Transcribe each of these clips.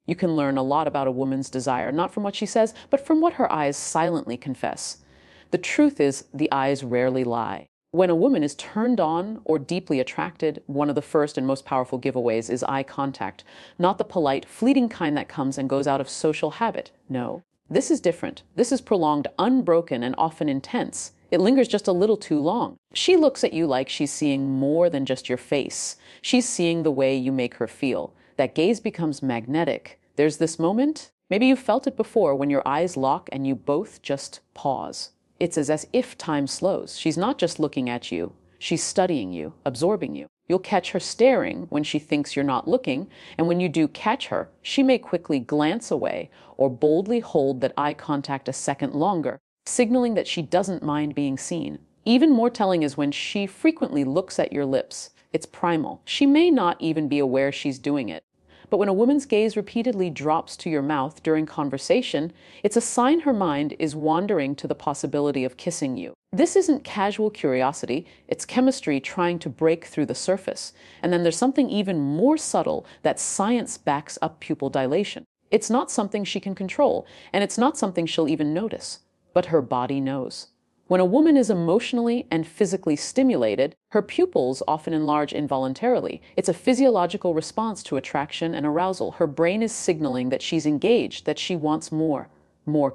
You can learn a lot about a woman's desire, not from what she says, but from what her eyes silently confess. The truth is, the eyes rarely lie. When a woman is turned on or deeply attracted, one of the first and most powerful giveaways is eye contact, not the polite, fleeting kind that comes and goes out of social habit. No. This is different. This is prolonged, unbroken, and often intense. It lingers just a little too long. She looks at you like she's seeing more than just your face. She's seeing the way you make her feel. That gaze becomes magnetic. There's this moment, maybe you've felt it before, when your eyes lock and you both just pause. It's as if time slows. She's not just looking at you. She's studying you, absorbing you. You'll catch her staring when she thinks you're not looking, and when you do catch her, she may quickly glance away or boldly hold that eye contact a second longer, signaling that she doesn't mind being seen. Even more telling is when she frequently looks at your lips. It's primal. She may not even be aware she's doing it. But when a woman's gaze repeatedly drops to your mouth during conversation, it's a sign her mind is wandering to the possibility of kissing you. This isn't casual curiosity, it's chemistry trying to break through the surface. And then there's something even more subtle that science backs up pupil dilation. It's not something she can control, and it's not something she'll even notice. But her body knows. When a woman is emotionally and physically stimulated, her pupils often enlarge involuntarily. It's a physiological response to attraction and arousal. Her brain is signaling that she's engaged, that she wants more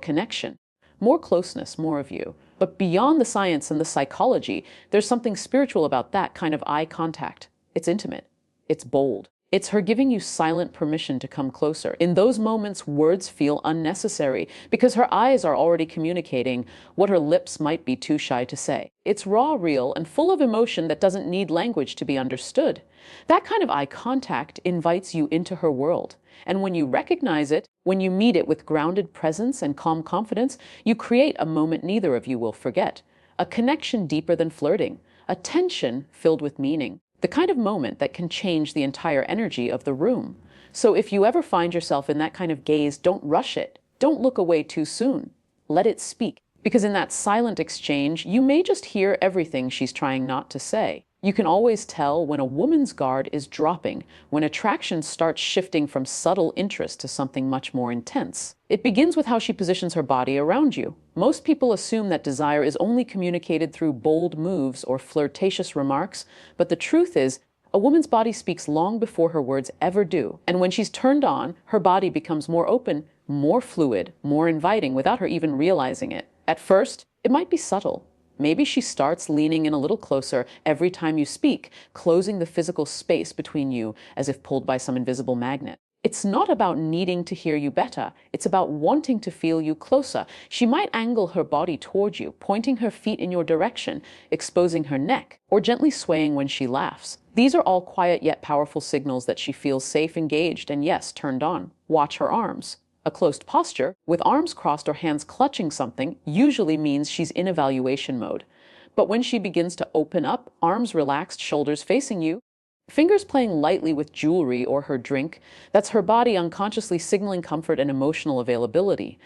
connection, more closeness, more of you. But beyond the science and the psychology, there's something spiritual about that kind of eye contact. It's intimate. It's bold. It's her giving you silent permission to come closer. In those moments, words feel unnecessary because her eyes are already communicating what her lips might be too shy to say. It's raw, real, and full of emotion that doesn't need language to be understood. That kind of eye contact invites you into her world. And when you recognize it, when you meet it with grounded presence and calm confidence, you create a moment neither of you will forget. A connection deeper than flirting. A tension filled with meaning. The kind of moment that can change the entire energy of the room. So if you ever find yourself in that kind of gaze, don't rush it. Don't look away too soon. Let it speak. Because in that silent exchange, you may just hear everything she's trying not to say. You can always tell when a woman's guard is dropping, when attraction starts shifting from subtle interest to something much more intense. It begins with how she positions her body around you. Most people assume that desire is only communicated through bold moves or flirtatious remarks, but the truth is, a woman's body speaks long before her words ever do. And when she's turned on, her body becomes more open, more fluid, more inviting without her even realizing it. At first, it might be subtle. Maybe she starts leaning in a little closer every time you speak, closing the physical space between you as if pulled by some invisible magnet. It's not about needing to hear you better. It's about wanting to feel you closer. She might angle her body toward you, pointing her feet in your direction, exposing her neck, or gently swaying when she laughs. These are all quiet yet powerful signals that she feels safe, engaged, and yes, turned on. Watch her arms. A closed posture, with arms crossed or hands clutching something, usually means she's in evaluation mode. But when she begins to open up, arms relaxed, shoulders facing you, fingers playing lightly with jewelry or her drink, that's her body unconsciously signaling comfort and emotional availability.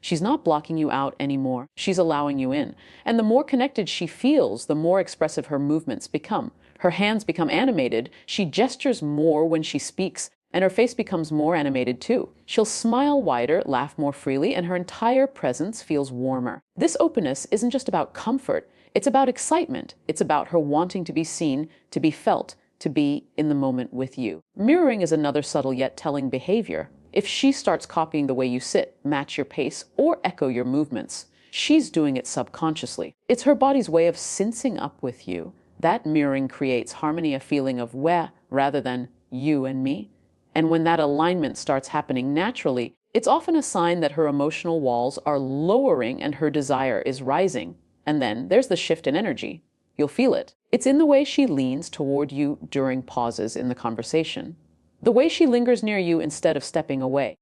She's not blocking you out anymore. She's allowing you in. And the more connected she feels, the more expressive her movements become. Her hands become animated. She gestures more when she speaks. And her face becomes more animated too. She'll smile wider, laugh more freely, and her entire presence feels warmer. This openness isn't just about comfort, it's about excitement. It's about her wanting to be seen, to be felt, to be in the moment with you. Mirroring is another subtle yet telling behavior. If she starts copying the way you sit, match your pace, or echo your movements, she's doing it subconsciously. It's her body's way of syncing up with you. That mirroring creates harmony, a feeling of where rather than you and me. And when that alignment starts happening naturally, it's often a sign that her emotional walls are lowering and her desire is rising. And then there's the shift in energy. You'll feel it. It's in the way she leans toward you during pauses in the conversation. The way she lingers near you instead of stepping away.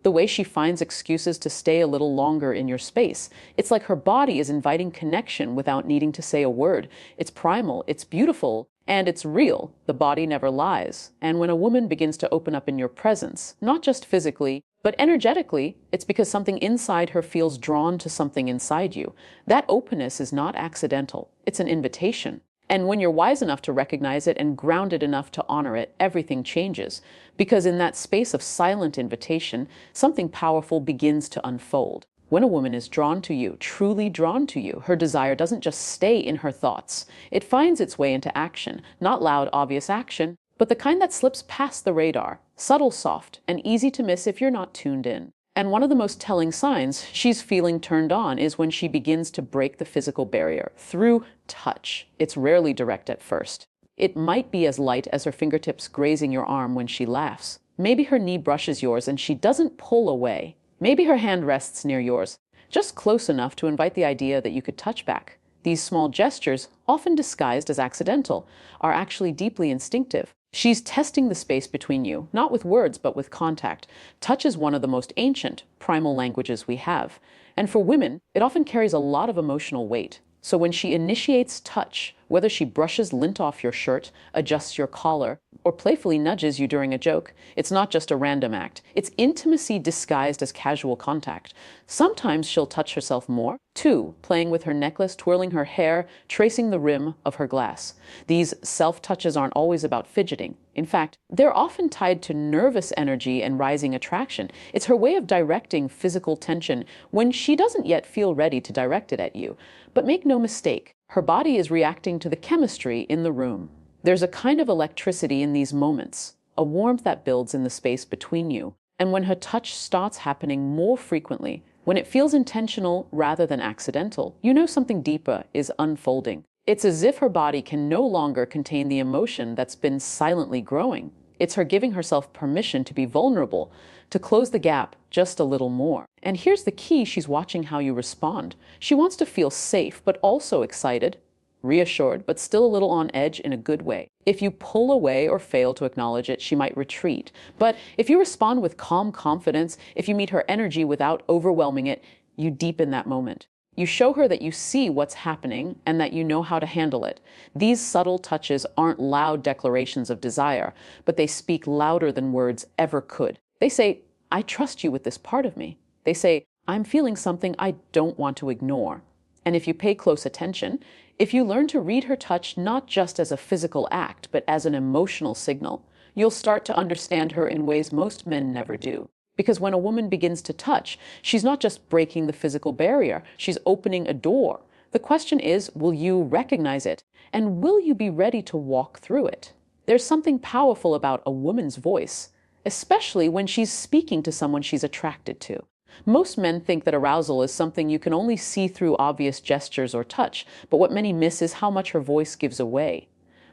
The way she finds excuses to stay a little longer in your space. It's like her body is inviting connection without needing to say a word. It's primal, it's beautiful, and it's real. The body never lies. And when a woman begins to open up in your presence, not just physically, but energetically, it's because something inside her feels drawn to something inside you. That openness is not accidental. It's an invitation. And when you're wise enough to recognize it and grounded enough to honor it, everything changes. Because in that space of silent invitation, something powerful begins to unfold. When a woman is drawn to you, truly drawn to you, her desire doesn't just stay in her thoughts. It finds its way into action, not loud, obvious action, but the kind that slips past the radar, subtle, soft, and easy to miss if you're not tuned in. And one of the most telling signs she's feeling turned on is when she begins to break the physical barrier through touch. It's rarely direct at first. It might be as light as her fingertips grazing your arm when she laughs. Maybe her knee brushes yours and she doesn't pull away. Maybe her hand rests near yours, just close enough to invite the idea that you could touch back. These small gestures, often disguised as accidental, are actually deeply instinctive. She's testing the space between you, not with words, but with contact. Touch is one of the most ancient, primal languages we have. And for women, it often carries a lot of emotional weight. So when she initiates touch, whether she brushes lint off your shirt, adjusts your collar, or playfully nudges you during a joke, it's not just a random act. It's intimacy disguised as casual contact. Sometimes she'll touch herself more, too, playing with her necklace, twirling her hair, tracing the rim of her glass. These self-touches aren't always about fidgeting. In fact, they're often tied to nervous energy and rising attraction. It's her way of directing physical tension when she doesn't yet feel ready to direct it at you. But make no mistake, her body is reacting to the chemistry in the room. There's a kind of electricity in these moments, a warmth that builds in the space between you. And when her touch starts happening more frequently, when it feels intentional rather than accidental, you know something deeper is unfolding. It's as if her body can no longer contain the emotion that's been silently growing. It's her giving herself permission to be vulnerable, to close the gap just a little more. And here's the key: she's watching how you respond. She wants to feel safe, but also excited, reassured, but still a little on edge in a good way. If you pull away or fail to acknowledge it, she might retreat. But if you respond with calm confidence, if you meet her energy without overwhelming it, you deepen that moment. You show her that you see what's happening and that you know how to handle it. These subtle touches aren't loud declarations of desire, but they speak louder than words ever could. They say, "I trust you with this part of me." They say, "I'm feeling something I don't want to ignore." And if you pay close attention, if you learn to read her touch not just as a physical act, but as an emotional signal, you'll start to understand her in ways most men never do. Because when a woman begins to touch, she's not just breaking the physical barrier, she's opening a door. The question is, will you recognize it? And will you be ready to walk through it? There's something powerful about a woman's voice, especially when she's speaking to someone she's attracted to. Most men think that arousal is something you can only see through obvious gestures or touch, but what many miss is how much her voice gives away.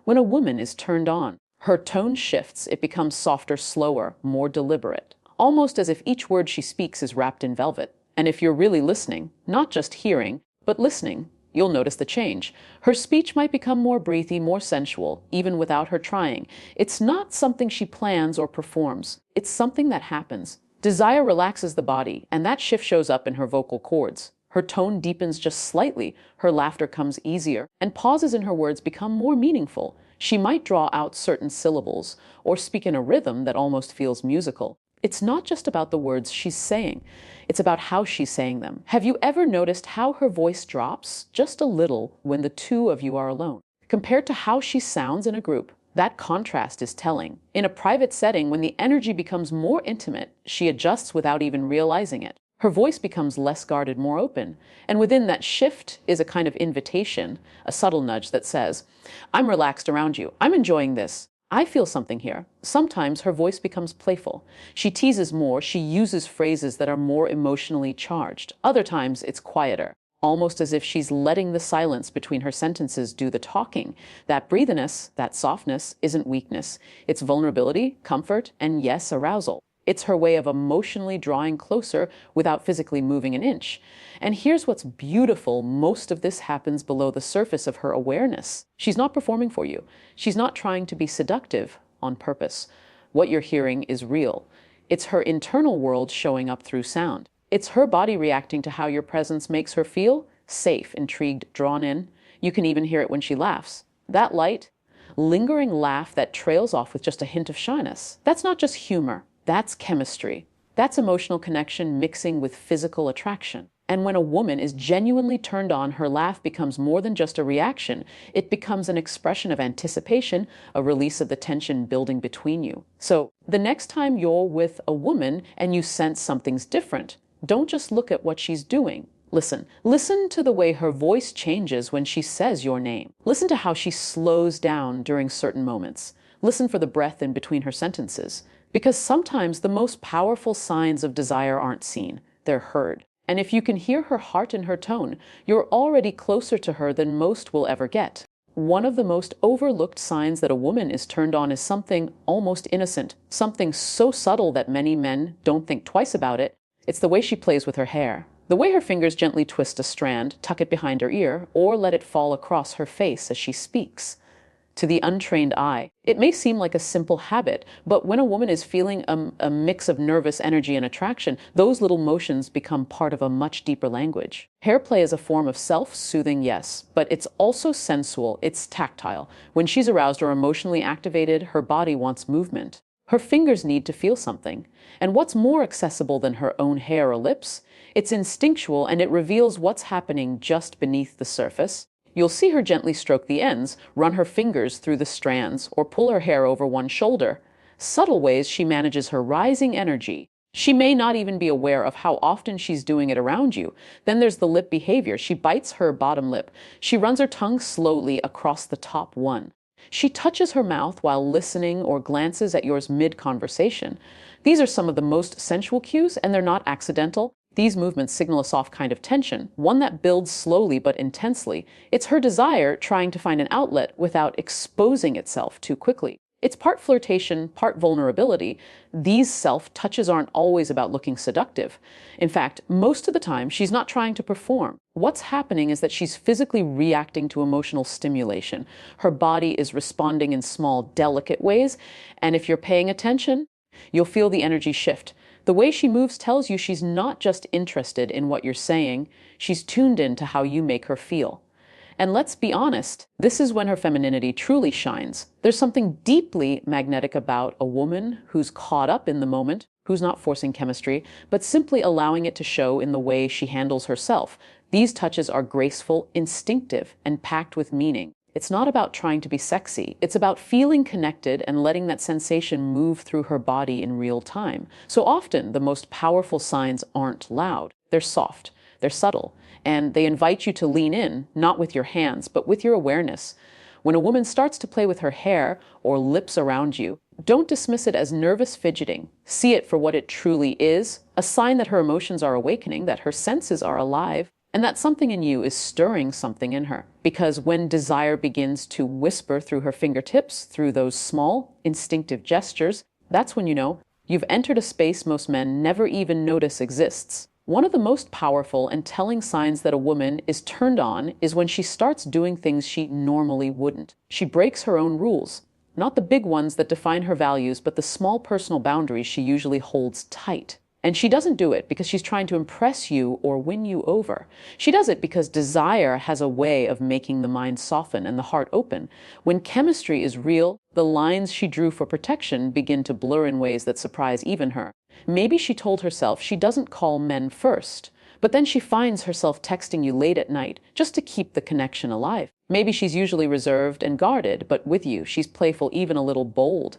When a woman is turned on, her tone shifts. It becomes softer, slower, more deliberate, almost as if each word she speaks is wrapped in velvet. And if you're really listening, not just hearing, but listening, you'll notice the change. Her speech might become more breathy, more sensual, even without her trying. It's not something she plans or performs. It's something that happens. Desire relaxes the body, and that shift shows up in her vocal cords. Her tone deepens just slightly, her laughter comes easier, and pauses in her words become more meaningful. She might draw out certain syllables, or speak in a rhythm that almost feels musical. It's not just about the words she's saying, it's about how she's saying them. Have you ever noticed how her voice drops just a little when the two of you are alone, compared to how she sounds in a group? That contrast is telling. In a private setting, when the energy becomes more intimate, she adjusts without even realizing it. Her voice becomes less guarded, more open. And within that shift is a kind of invitation, a subtle nudge that says, "I'm relaxed around you. I'm enjoying this. I feel something here." Sometimes her voice becomes playful. She teases more. She uses phrases that are more emotionally charged. Other times it's quieter, almost as if she's letting the silence between her sentences do the talking. That breathiness, that softness, isn't weakness. It's vulnerability, comfort, and yes, arousal. It's her way of emotionally drawing closer without physically moving an inch. And here's what's beautiful: most of this happens below the surface of her awareness. She's not performing for you. She's not trying to be seductive on purpose. What you're hearing is real. It's her internal world showing up through sound. It's her body reacting to how your presence makes her feel safe, intrigued, drawn in. You can even hear it when she laughs. That light, lingering laugh that trails off with just a hint of shyness. That's not just humor. That's chemistry. That's emotional connection mixing with physical attraction. And when a woman is genuinely turned on, her laugh becomes more than just a reaction. It becomes an expression of anticipation, a release of the tension building between you. So the next time you're with a woman and you sense something's different, don't just look at what she's doing. Listen. Listen to the way her voice changes when she says your name. Listen to how she slows down during certain moments. Listen for the breath in between her sentences. Because sometimes the most powerful signs of desire aren't seen, they're heard. And if you can hear her heart in her tone, you're already closer to her than most will ever get. One of the most overlooked signs that a woman is turned on is something almost innocent, something so subtle that many men don't think twice about it. It's the way she plays with her hair. The way her fingers gently twist a strand, tuck it behind her ear, or let it fall across her face as she speaks. To the untrained eye, it may seem like a simple habit, but when a woman is feeling a mix of nervous energy and attraction, those little motions become part of a much deeper language. Hair play is a form of self-soothing, yes, but it's also sensual, it's tactile. When she's aroused or emotionally activated, her body wants movement. Her fingers need to feel something. And what's more accessible than her own hair or lips? It's instinctual, and it reveals what's happening just beneath the surface. You'll see her gently stroke the ends, run her fingers through the strands, or pull her hair over one shoulder. Subtle ways she manages her rising energy. She may not even be aware of how often she's doing it around you. Then there's the lip behavior. She bites her bottom lip. She runs her tongue slowly across the top one. She touches her mouth while listening or glances at yours mid-conversation. These are some of the most sensual cues, and they're not accidental. These movements signal a soft kind of tension, one that builds slowly but intensely. It's her desire trying to find an outlet without exposing itself too quickly. It's part flirtation, part vulnerability. These self-touches aren't always about looking seductive. In fact, most of the time, she's not trying to perform. What's happening is that she's physically reacting to emotional stimulation. Her body is responding in small, delicate ways, and if you're paying attention, you'll feel the energy shift. The way she moves tells you she's not just interested in what you're saying, she's tuned in to how you make her feel. And let's be honest, this is when her femininity truly shines. There's something deeply magnetic about a woman who's caught up in the moment, who's not forcing chemistry, but simply allowing it to show in the way she handles herself. These touches are graceful, instinctive, and packed with meaning. It's not about trying to be sexy. It's about feeling connected and letting that sensation move through her body in real time. So often, the most powerful signs aren't loud. They're soft. They're subtle. And they invite you to lean in, not with your hands, but with your awareness. When a woman starts to play with her hair or lips around you, don't dismiss it as nervous fidgeting. See it for what it truly is, a sign that her emotions are awakening, that her senses are alive, and that something in you is stirring something in her. Because when desire begins to whisper through her fingertips, through those small, instinctive gestures, that's when you know you've entered a space most men never even notice exists. One of the most powerful and telling signs that a woman is turned on is when she starts doing things she normally wouldn't. She breaks her own rules. Not the big ones that define her values, but the small personal boundaries she usually holds tight. And she doesn't do it because she's trying to impress you or win you over. She does it because desire has a way of making the mind soften and the heart open. When chemistry is real, the lines she drew for protection begin to blur in ways that surprise even her. Maybe she told herself she doesn't call men first, but then she finds herself texting you late at night just to keep the connection alive. Maybe she's usually reserved and guarded, but with you, she's playful, even a little bold.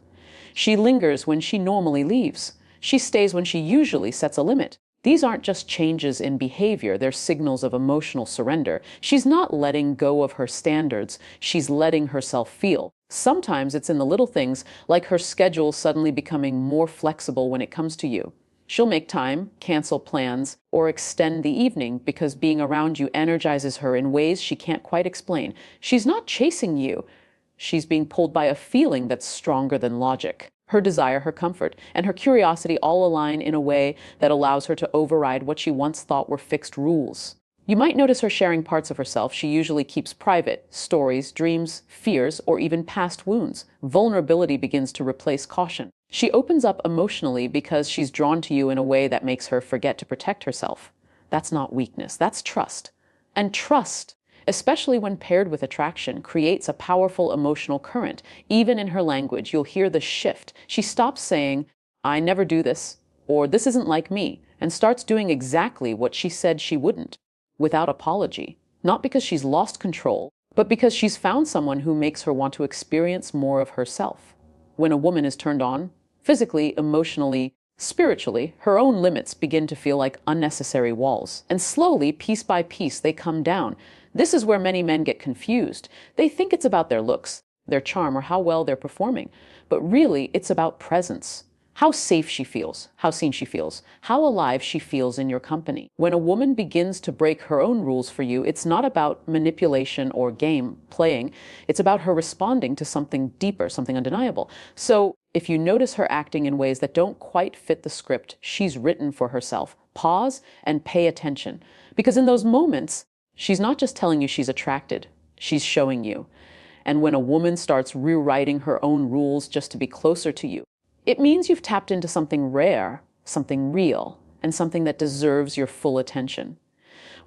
She lingers when she normally leaves. She stays when she usually sets a limit. These aren't just changes in behavior, they're signals of emotional surrender. She's not letting go of her standards, she's letting herself feel. Sometimes it's in the little things, like her schedule suddenly becoming more flexible when it comes to you. She'll make time, cancel plans, or extend the evening because being around you energizes her in ways she can't quite explain. She's not chasing you. She's being pulled by a feeling that's stronger than logic. Her desire, her comfort, and her curiosity all align in a way that allows her to override what she once thought were fixed rules. You might notice her sharing parts of herself she usually keeps private: stories, dreams, fears, or even past wounds. Vulnerability begins to replace caution. She opens up emotionally because she's drawn to you in a way that makes her forget to protect herself. That's not weakness, that's trust. And trust, especially when paired with attraction, creates a powerful emotional current. Even in her language, you'll hear the shift. She stops saying, "I never do this," or this isn't like me, and starts doing exactly what she said she wouldn't, without apology. Not because she's lost control, but because she's found someone who makes her want to experience more of herself. When a woman is turned on, physically, emotionally, spiritually, her own limits begin to feel like unnecessary walls. And slowly, piece by piece, they come down. This is where many men get confused. They think it's about their looks, their charm, or how well they're performing. But really, it's about presence. How safe she feels, how seen she feels, how alive she feels in your company. When a woman begins to break her own rules for you, it's not about manipulation or game playing. It's about her responding to something deeper, something undeniable. So if you notice her acting in ways that don't quite fit the script she's written for herself, pause and pay attention. Because in those moments, she's not just telling you she's attracted, she's showing you. And when a woman starts rewriting her own rules just to be closer to you, it means you've tapped into something rare, something real, and something that deserves your full attention.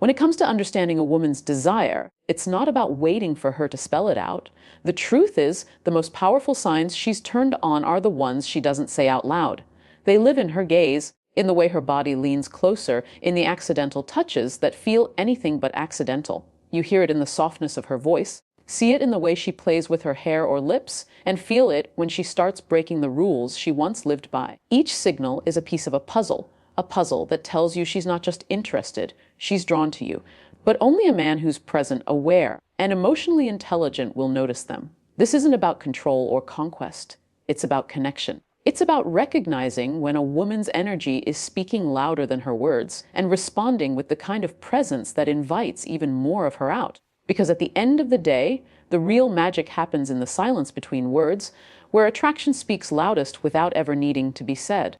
When it comes to understanding a woman's desire, it's not about waiting for her to spell it out. The truth is, the most powerful signs she's turned on are the ones she doesn't say out loud. They live in her gaze, in the way her body leans closer, in the accidental touches that feel anything but accidental. You hear it in the softness of her voice, see it in the way she plays with her hair or lips, and feel it when she starts breaking the rules she once lived by. Each signal is a piece of a puzzle that tells you she's not just interested, she's drawn to you. But only a man who's present, aware, and emotionally intelligent will notice them. This isn't about control or conquest. It's about connection. It's about recognizing when a woman's energy is speaking louder than her words and responding with the kind of presence that invites even more of her out. Because at the end of the day, the real magic happens in the silence between words, where attraction speaks loudest without ever needing to be said.